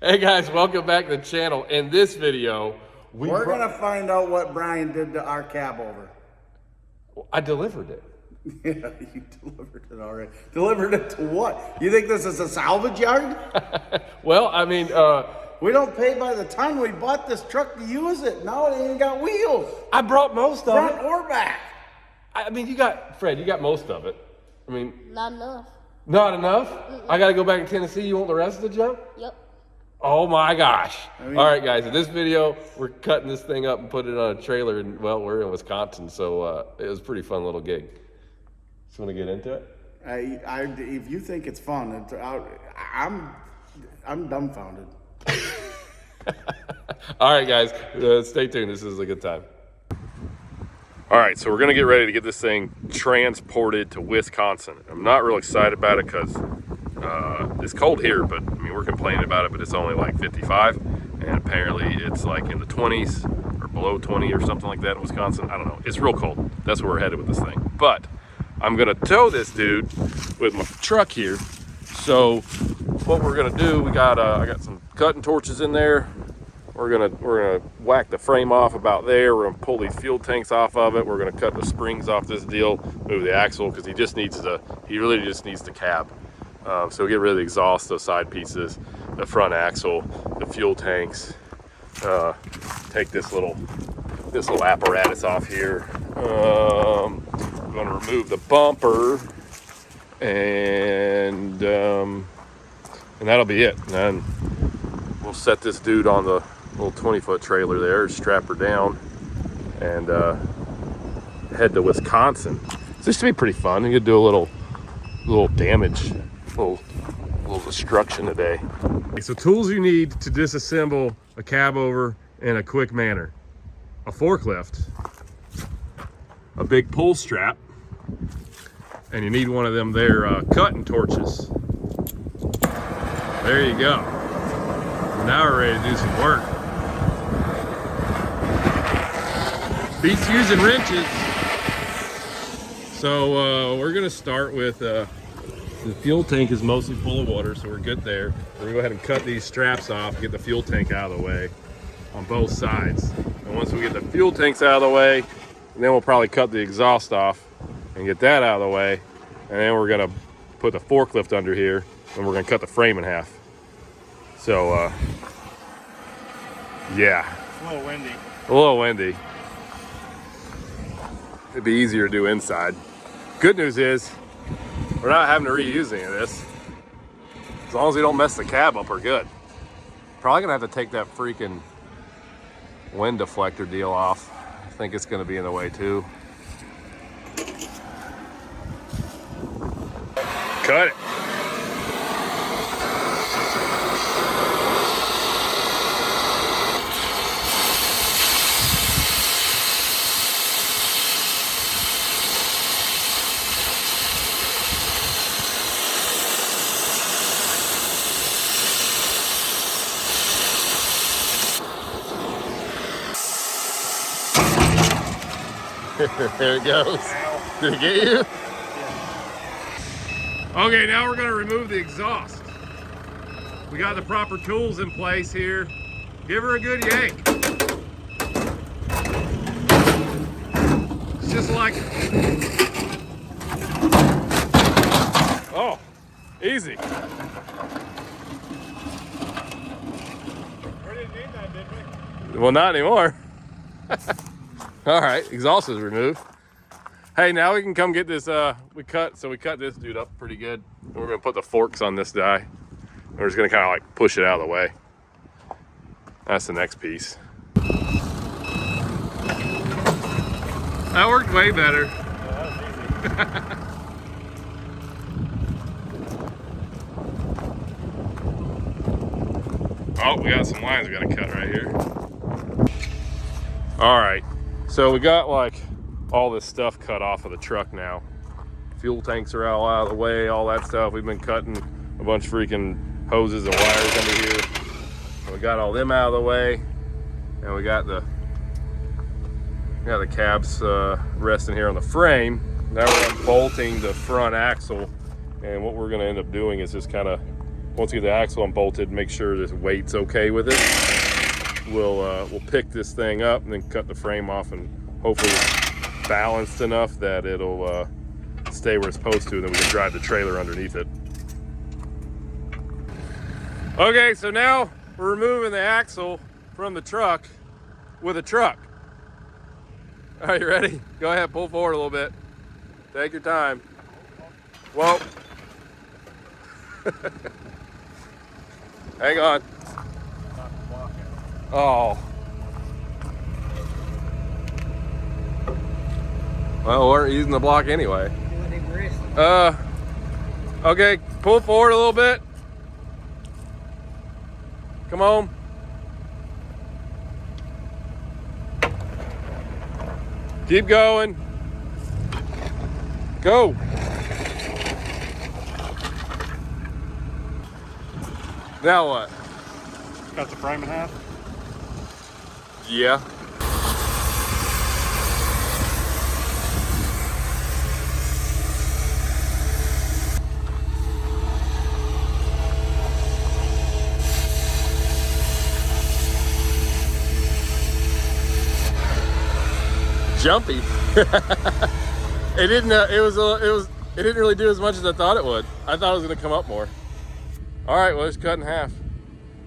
Hey guys, welcome back to the channel. In this video, we're gonna find out what Brian did to our cab over. I delivered it. Yeah, you delivered it already. Delivered it to what? You think this is a salvage yard? Well, I mean, we don't pay by the ton. We bought this truck to use it. Now it ain't got wheels. I brought most of Front it. or back. I mean, you got most of it. I mean, Not enough. Not enough? I gotta go back to Tennessee. You want the rest of the junk? Yep. Oh my gosh. All right, guys, in this video, we're cutting this thing up and putting it on a trailer. And well, we're in Wisconsin, so it was a pretty fun little gig. Just want to get into it? If you think it's fun, I'm dumbfounded. All right, guys, stay tuned. This is a good time. All right, so we're gonna get ready to get this thing transported to Wisconsin. I'm not real excited about it because it's cold here, but I mean, we're complaining about it, but it's only like 55, and apparently it's like in the 20s or below 20 or something like that in Wisconsin. I don't know. It's real cold. That's where we're headed with this thing. But I'm gonna tow this dude with my truck here. So what we're gonna do, I got some cutting torches in there. We're gonna whack the frame off about there. We're gonna pull these fuel tanks off of it. We're gonna cut the springs off this deal, move the axle, because he really just needs the cab. So get rid of the exhaust, those side pieces, the front axle, the fuel tanks. Take this little apparatus off here. I'm gonna remove the bumper, and that'll be it. And then we'll set this dude on the little 20-foot trailer there, strap her down, and head to Wisconsin. So this should be pretty fun. You could do a little damage, a little destruction today. Okay, so tools you need to disassemble a cab over in a quick manner: a forklift, a big pull strap, and you need one of them there cutting torches. There you go. Now we're ready to do some work. Beats using wrenches. So we're gonna start with, the fuel tank is mostly full of water, so we're good there. We're gonna go ahead and cut these straps off, get the fuel tank out of the way on both sides. And once we get the fuel tanks out of the way, then we'll probably cut the exhaust off and get that out of the way. And then we're gonna put the forklift under here, and we're gonna cut the frame in half. So, yeah. It's a little windy. A little windy. It'd be easier to do inside. Good news is, we're not having to reuse any of this. As long as we don't mess the cab up, we're good. Probably gonna have to take that freaking wind deflector deal off. I think it's gonna be in the way too. Cut it. There it goes. Did it get you? Yeah. Okay, now we're gonna remove the exhaust. We got the proper tools in place here. Give her a good yank. It's just like, oh, easy. We didn't need that, did we? Well, not anymore. All right, exhaust is removed. Hey, now we can come get this, we cut this dude up pretty good. And we're gonna put the forks on this guy. And we're just gonna kind of like push it out of the way. That's the next piece. That worked way better. Yeah, that was easy. Oh, we got some lines we gotta cut right here. All right, so we got like all this stuff cut off of the truck now. Fuel tanks are all out of the way, all that stuff. We've been cutting a bunch of freaking hoses and wires under here. So we got all them out of the way, and we got the cabs resting here on the frame. Now we're unbolting the front axle, and what we're gonna end up doing is just kind of once we get the axle unbolted, make sure this weight's okay with it. We'll pick this thing up and then cut the frame off, and hopefully it's balanced enough that it'll stay where it's supposed to, and then we can drive the trailer underneath it. Okay, so now we're removing the axle from the truck with a truck. All right, you ready? Go ahead, pull forward a little bit. Take your time. Whoa. Hang on. Oh. Well, we weren't using the block anyway. Okay, pull forward a little bit. Come on. Keep going. Go. Now what? Cut the frame in half? Yeah. Jumpy. It didn't. It didn't really do as much as I thought it would. I thought it was going to come up more. All right, well, it's cut in half.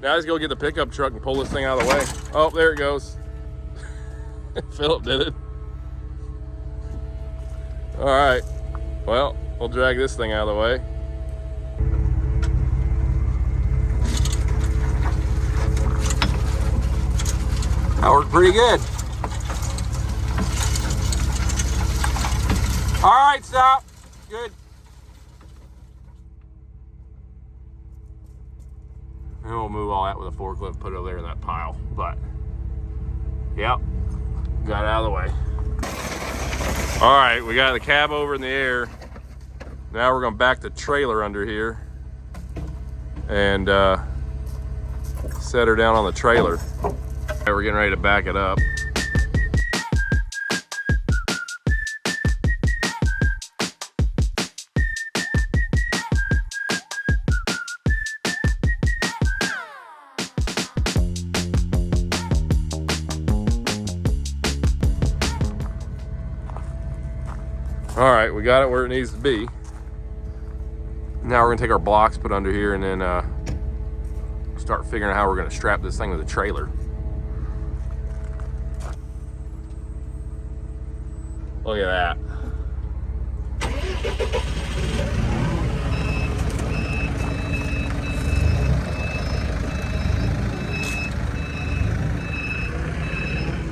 Now let's go get the pickup truck and pull this thing out of the way. Oh, there it goes. Philip did it. All right. Well, we'll drag this thing out of the way. That worked pretty good. All right, stop. Good. And we'll move all that with a forklift, put it over there in that pile. But, yep, got it out of the way. All right, we got the cab over in the air. Now we're gonna back the trailer under here and set her down on the trailer. All right, we're getting ready to back it up. All right, we got it where it needs to be. Now we're gonna take our blocks, put under here, and then start figuring out how we're gonna strap this thing to the trailer. Look at that.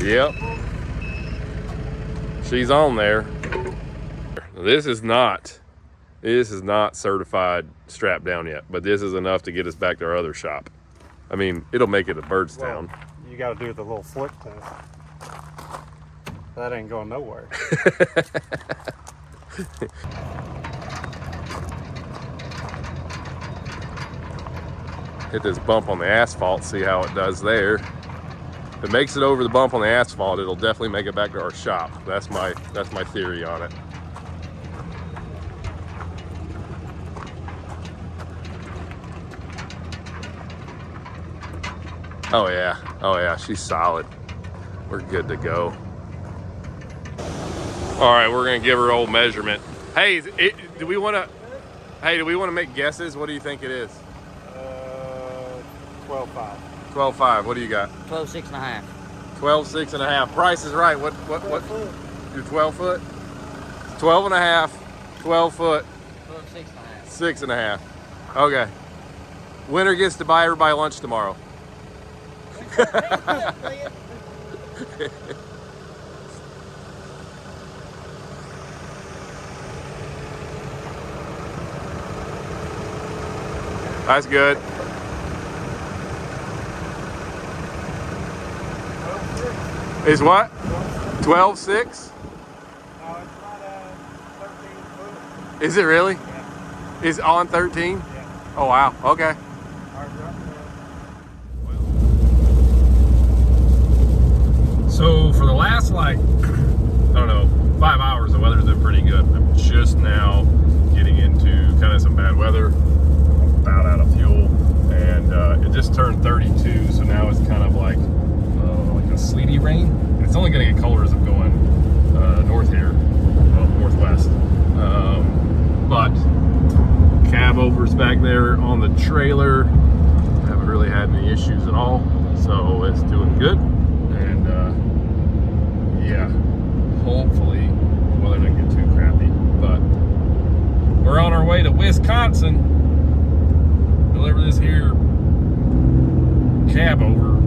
Yep. She's on there. This is not certified strap down yet, but this is enough to get us back to our other shop. I mean, it'll make it to Birdstown. Well, you got to do the little flick test. That ain't going nowhere. Hit this bump on the asphalt, see how it does there. If it makes it over the bump on the asphalt, it'll definitely make it back to our shop. That's my theory on it. Oh yeah, she's solid. We're good to go. All right, we're gonna give her old measurement. Hey, do we wanna make guesses? What do you think it is? 12.5. 12.5, what do you got? 12.6.5. 12.6.5, Price is right. What? 12 foot. You're 12 foot? 12.5, 12 foot, 12.6.5. 6.5. Okay. Winner gets to buy everybody lunch tomorrow. That's good. 12.6. Is what? 12.6? No, it's not 13 foot. Is it really? Yeah. Is it on 13? Yeah. Oh wow, okay. So for the last, like, I don't know, 5 hours, the weather's been pretty good. I'm just now getting into kind of some bad weather. I'm about out of fuel. too, so now it's kind of like a sleety rain. And it's only going to get colder as I'm going north here, well, northwest. But cab overs back there on the trailer. Haven't really had any issues at all, so it's doing good. And yeah, hopefully the weather doesn't get too crappy. But we're on our way to Wisconsin. Deliver this here cab over.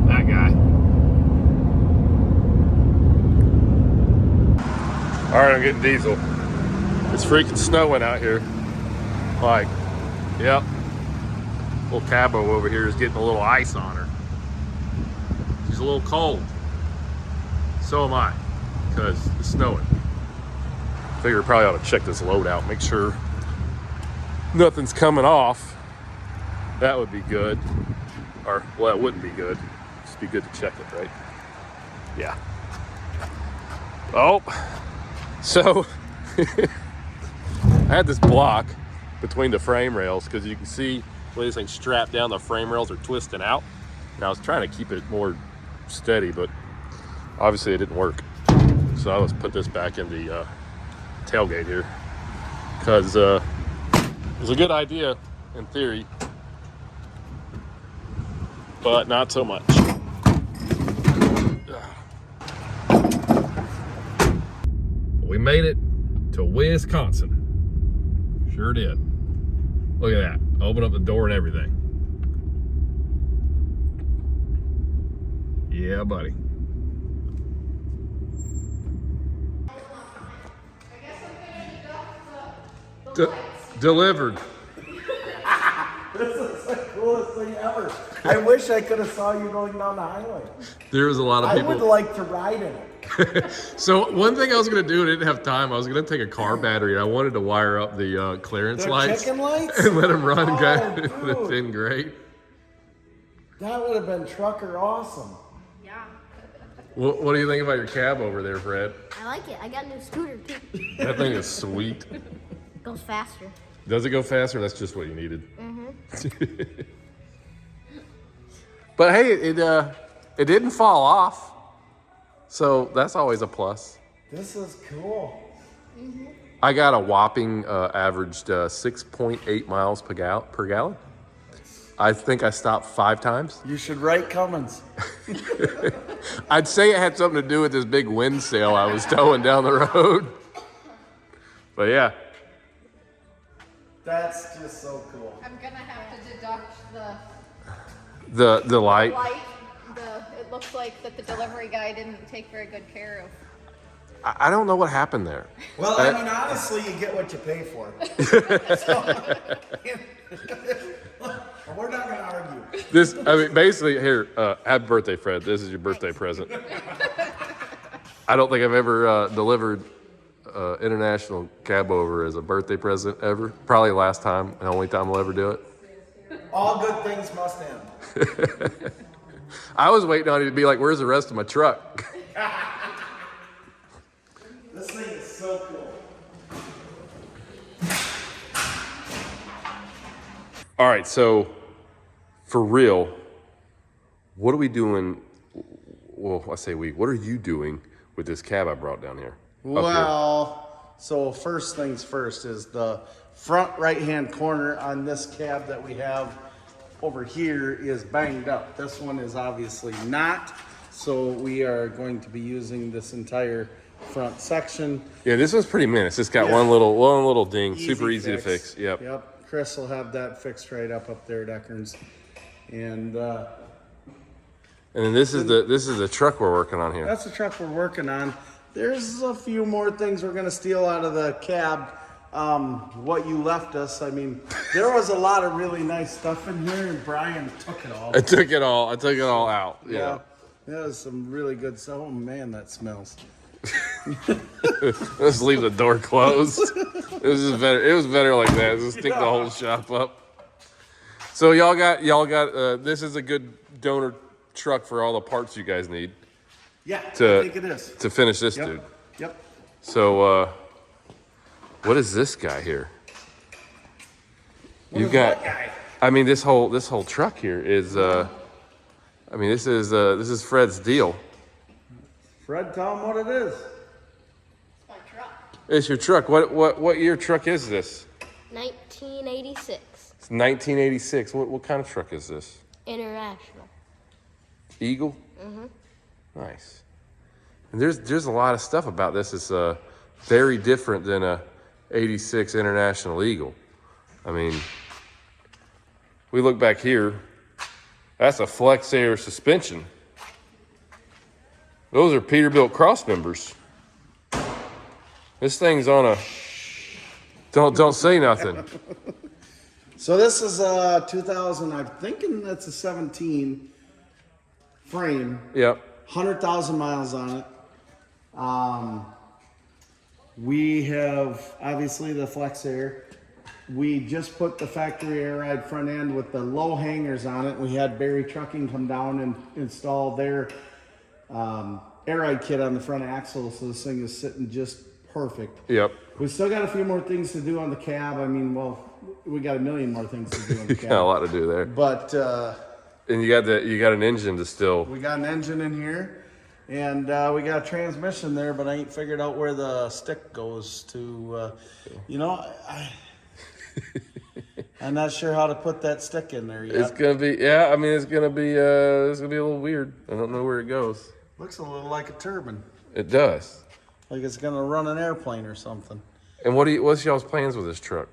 That guy. All right, I'm getting diesel. It's freaking snowing out here. Like, yep. Little cabo over here is getting a little ice on her. She's a little cold. So am I, because it's snowing. Figure probably ought to check this load out, make sure nothing's coming off. That would be good. Or, well, that wouldn't be good. Just be good to check it, right? Yeah. Oh, so I had this block between the frame rails because you can see the way this thing's strapped down, the frame rails are twisting out. And I was trying to keep it more steady, but obviously it didn't work. So I was put this back in the tailgate here because it was a good idea in theory, but not so much. We made it to Wisconsin. Sure did. Look at that. Open up the door and everything. Yeah, buddy. Delivered. This is the coolest thing ever. I wish I could have saw you going down the highway. There was a lot of I people. would like to ride in it. So one thing I was going to do, I didn't have time. I was going to take a car battery. And I wanted to wire up the clearance They're lights, chicken lights? and let them run. Oh, It would have dude. been great. That would have been trucker awesome. Yeah. What do you think about your cab over there, Fred? I like it. I got a new scooter too. That thing is sweet. Goes faster. Does it go faster? That's just what you needed. But hey, it didn't fall off, so that's always a plus. This is cool. I got a whopping averaged 6.8 miles per gallon. I think I stopped 5 times. You should write Cummins. I'd say it had something to do with this big wind sail I was towing down the road. But yeah. That's just so cool. I'm gonna have to deduct the The light. light. It looks like that the delivery guy didn't take very good care of. I don't know what happened there. Well, I mean, honestly, you get what you pay for. So, we're not going to argue. Basically, here, happy birthday, Fred. This is your birthday present. I don't think I've ever delivered international cab over as a birthday present ever. Probably last time and only time I'll ever do it. All good things must end. I was waiting on you to be like, where's the rest of my truck? This thing is so cool. All right, so for real, what are we doing? Well, I say we. What are you doing with this cab I brought down here? Well, so first things first is the front right-hand corner on this cab that we have over here is banged up. This one is obviously not, so we are going to be using this entire front section. Yeah, this one's pretty minute. It's just got one little ding. Super easy to fix. Yep. Chris will have that fixed right up there at Eckerns. And then this is the truck we're working on here. that's the truck we're working on. There's a few more things we're gonna steal out of the cab. What you left us. I mean, there was a lot of really nice stuff in here, and Brian took it all. I took it all out. Yeah. That was some really good stuff. Oh man, that smells. Let's leave the door closed. It was better. It was better like that. Just stink the whole shop up. So y'all got. This is a good donor truck for all the parts you guys need. Yeah, I To think it is. to finish this dude. Yep. So what is this guy here? What You is got. that guy? I mean, this whole truck here is. I mean, this is Fred's deal. Fred, tell him what it is. It's my truck. It's your truck. What year truck is this? 1986. It's 1986. What kind of truck is this? International. Eagle. Nice. And there's a lot of stuff about this. It's very different than a '86 International Eagle. I mean, we look back here. That's a flex air suspension. Those are Peterbilt cross members. This thing's on a. Don't say nothing. So this is a 2000. I'm thinking that's a 17 frame. Yep. 100,000 miles on it. We have obviously the flex air. We just put the factory air ride front end with the low hangers on it. We had Barry Trucking come down and install their air ride kit on the front axle, so this thing is sitting just perfect. Yep. We still got a few more things to do on the cab. I mean, well, we got a million more things to do on the You got a cab. lot to do there. But And you got an engine to still. we got an engine in here, and we got a transmission there, but I ain't figured out where the stick goes to. I'm not sure how to put that stick in there yet. It's gonna be I mean it's gonna be a little weird. I don't know where it goes. Looks a little like a turbine, It does. like it's gonna run an airplane or something. And what's y'all's plans with this truck?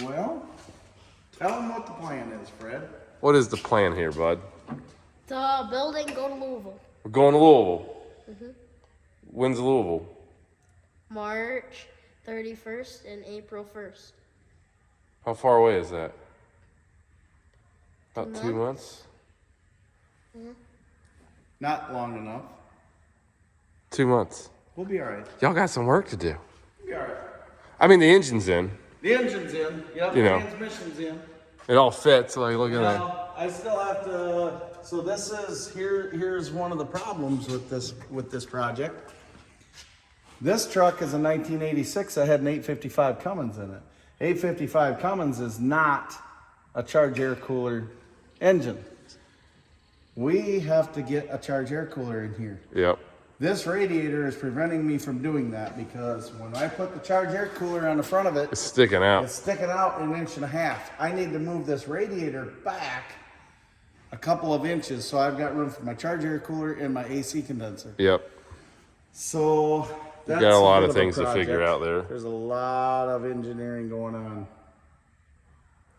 Well, tell them what the plan is, Fred. What is the plan here, bud? The building, go to Louisville. We're going to Louisville. When's Louisville? March 31st and April 1st. How far away is that? About 2 2 months? Not long enough. 2 months. We'll be all right. Y'all got some work to do. We'll be all right. I mean, the engine's in. The engine's in. Yep. You know. Transmission's in. It all fits. Like, look at that. Now, I still have to. So this is here's one of the problems with this project. This truck is a 1986 that had an 855 Cummins in it. 855 Cummins is not a charge air cooler engine. We have to get a charge air cooler in here. Yep. This radiator is preventing me from doing that because when I put the charge air cooler on the front of it, It's sticking out. it's sticking out 1.5 inches. I need to move this radiator back a couple of inches so I've got room for my charge air cooler and my AC condenser. Yep. So that's got a lot bit of a things to figure project. out there. There's a lot of engineering going on.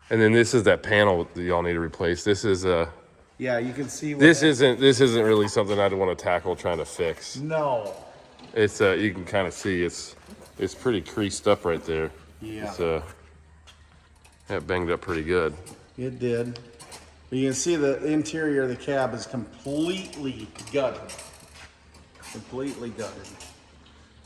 And then this is that panel that y'all need to replace. This is Yeah, you can see what this isn't really something I'd want to tackle trying to fix. No. It's you can kind of see it's pretty creased up right there. Yeah. It's that banged up pretty good. It did. But you can see the interior of the cab is completely gutted. Completely gutted.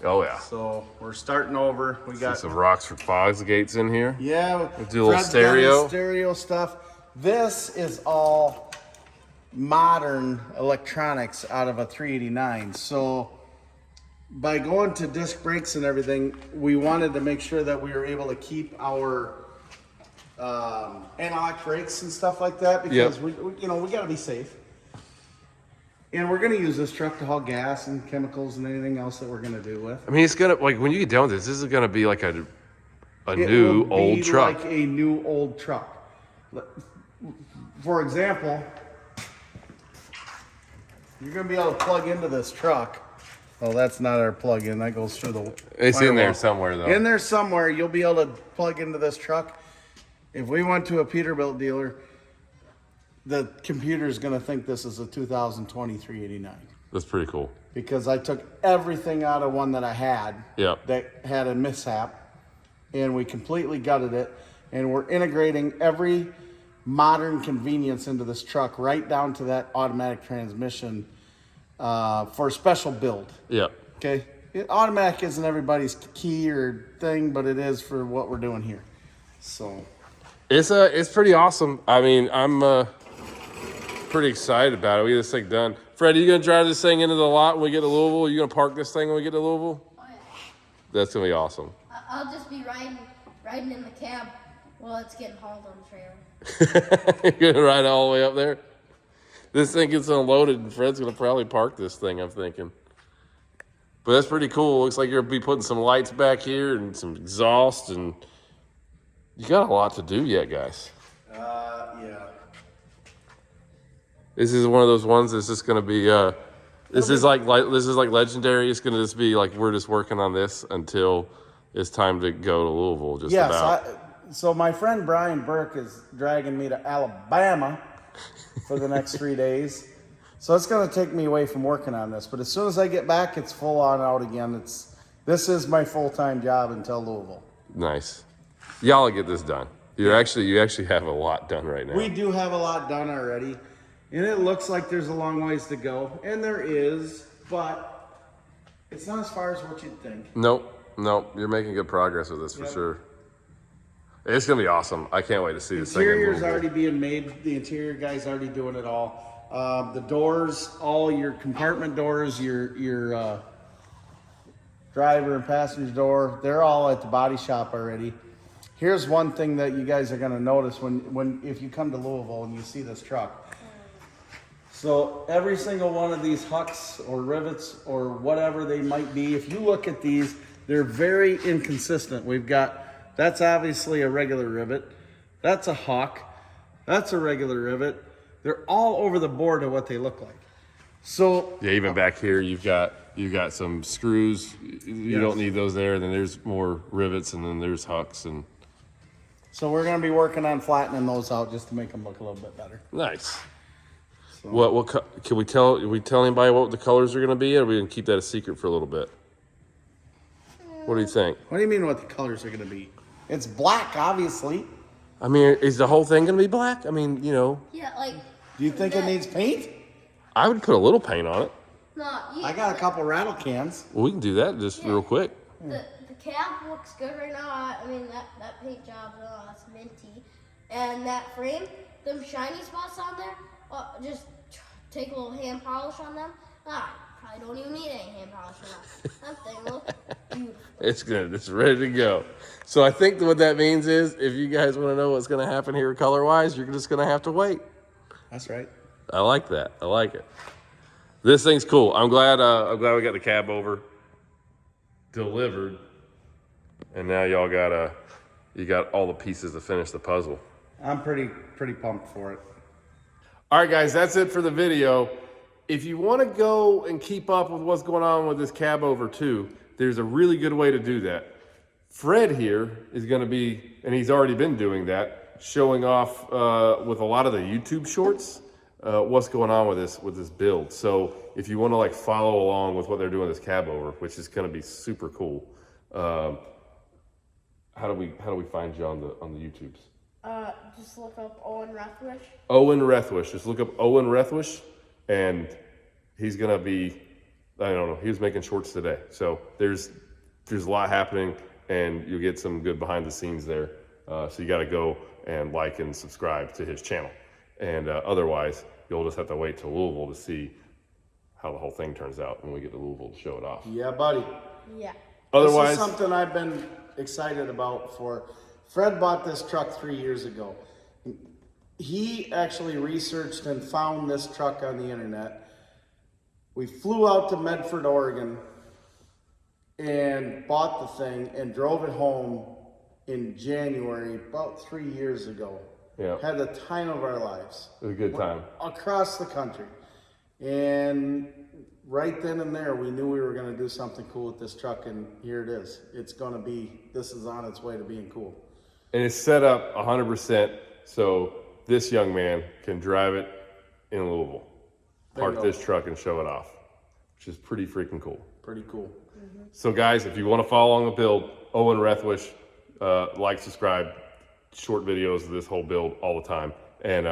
Oh yeah. So we're starting over. We got Some rocks for fog gates in here. Yeah, do a little Fred's got his stereo. stereo stuff. This is all modern electronics out of a 389. So by going to disc brakes and everything, we wanted to make sure that we were able to keep our analog brakes and stuff like that because we got to be safe. And we're going to use this truck to haul gas and chemicals and anything else that we're going to do with. I mean, it's gonna when you get done with this is gonna be like a It new will old be truck. like a new old truck. For example, you're gonna be able to plug into this truck. Well, that's not our plug-in. That goes through the. It's in there firewall. somewhere though. In there somewhere, you'll be able to plug into this truck. If we went to a Peterbilt dealer, the computer's gonna think this is a 2023 89 That's pretty cool. because I took everything out of one that I had Yep. that had a mishap, and we completely gutted it, and we're integrating every modern convenience into this truck, right down to that automatic transmission for a special build. Yep. Okay, automatic isn't everybody's key or thing, but it is for what we're doing here. So It's pretty awesome. I mean, I'm pretty excited about it. We get this thing done. Fred, are you gonna drive this thing into the lot when we get to Louisville? Are you gonna park this thing when we get to Louisville? Oh, yeah. That's gonna be awesome. I'll just be riding in the cab. Well, it's getting hauled on the trailer. You're gonna ride all the way up there? This thing gets unloaded and Fred's gonna probably park this thing, I'm thinking. But that's pretty cool. Looks like you're gonna be putting some lights back here and some exhaust, and you got a lot to do yet, guys. Yeah. This is one of those ones that's just gonna be this is like legendary. It's gonna just be like we're just working on this until it's time to go to Louisville. Just Yes. about. So my friend Brian Burke is dragging me to Alabama for the next 3 days. So it's going to take me away from working on this. But as soon as I get back, it's full on out again. This is my full-time job until Louisville. Nice. Y'all will get this done. You actually have a lot done right now. We do have a lot done already. And it looks like there's a long ways to go. And there is, but it's not as far as what you'd think. Nope. You're making good progress with this for sure. It's gonna be awesome. I can't wait to see this thing. Interior's already being made. The interior guy's already doing it all. The doors, all your compartment doors, your driver and passenger door, they're all at the body shop already. Here's one thing that you guys are gonna notice if you come to Louisville and you see this truck. So every single one of these hucks or rivets or whatever they might be, if you look at these, they're very inconsistent. We've got, that's obviously a regular rivet. That's a huck. That's a regular rivet. They're all over the board of what they look like. So Yeah, even back here, you've got some screws. You don't need those there. Then there's more rivets, and then there's hucks and. So we're going to be working on flattening those out just to make them look a little bit better. Nice. So. What can we tell anybody what the colors are going to be, or are we going to keep that a secret for a little bit? What do you think? What do you mean what the colors are going to be? It's black, obviously. I mean, is the whole thing going to be black? I mean, you know. Yeah, like. Do you think it needs paint? I would put a little paint on it. No, I got a couple rattle cans. Well, we can do that just real quick. The cab looks good right now. I mean, that paint job, that's minty. And that frame, them shiny spots on there, just take a little hand polish on them. Probably don't even need any hand polish on that. That thing looks beautiful. It's good. It's ready to go. So I think what that means is if you guys want to know what's going to happen here color-wise, you're just going to have to wait. That's right. I like that. I like it. This thing's cool. I'm glad we got the cab over delivered. And now y'all you got all the pieces to finish the puzzle. I'm pretty pumped for it. All right, guys, that's it for the video. If you want to go and keep up with what's going on with this cab over too, there's a really good way to do that. Fred here is going to be, and he's already been doing that, showing off with a lot of the YouTube shorts what's going on with this build. So if you want to like follow along with what they're doing with this cab over, which is going to be super cool. How do we find you on the YouTubes? Just look up Owen Rethwish. Owen Rethwish. Just look up Owen Rethwish, and he's gonna be. I don't know. He was making shorts today, so there's a lot happening, and you'll get some good behind the scenes there. So you got to go and like and subscribe to his channel, and otherwise you'll just have to wait till Louisville to see how the whole thing turns out when we get to Louisville to show it off. Yeah, buddy. Yeah. Otherwise, this is something I've been excited about for. Fred bought this truck 3 years ago. He actually researched and found this truck on the internet. We flew out to Medford, Oregon, and bought the thing and drove it home in January about 3 years ago. Yeah. Had the time of our lives. it was a good time. Across the country. And right then and there, we knew we were going to do something cool with this truck, and here it is. This is on its way to being cool. And it's set up 100% so this young man can drive it in Louisville, park this truck and show it off, which is pretty freaking cool. Pretty cool. Mm-hmm. So guys, if you want to follow along the build, Owen Rethwish, like, subscribe, short videos of this whole build all the time. And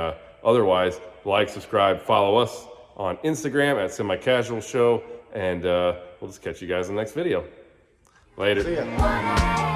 otherwise, like, subscribe, follow us on Instagram at Semi Casual Show, and we'll just catch you guys in the next video. Later. See ya.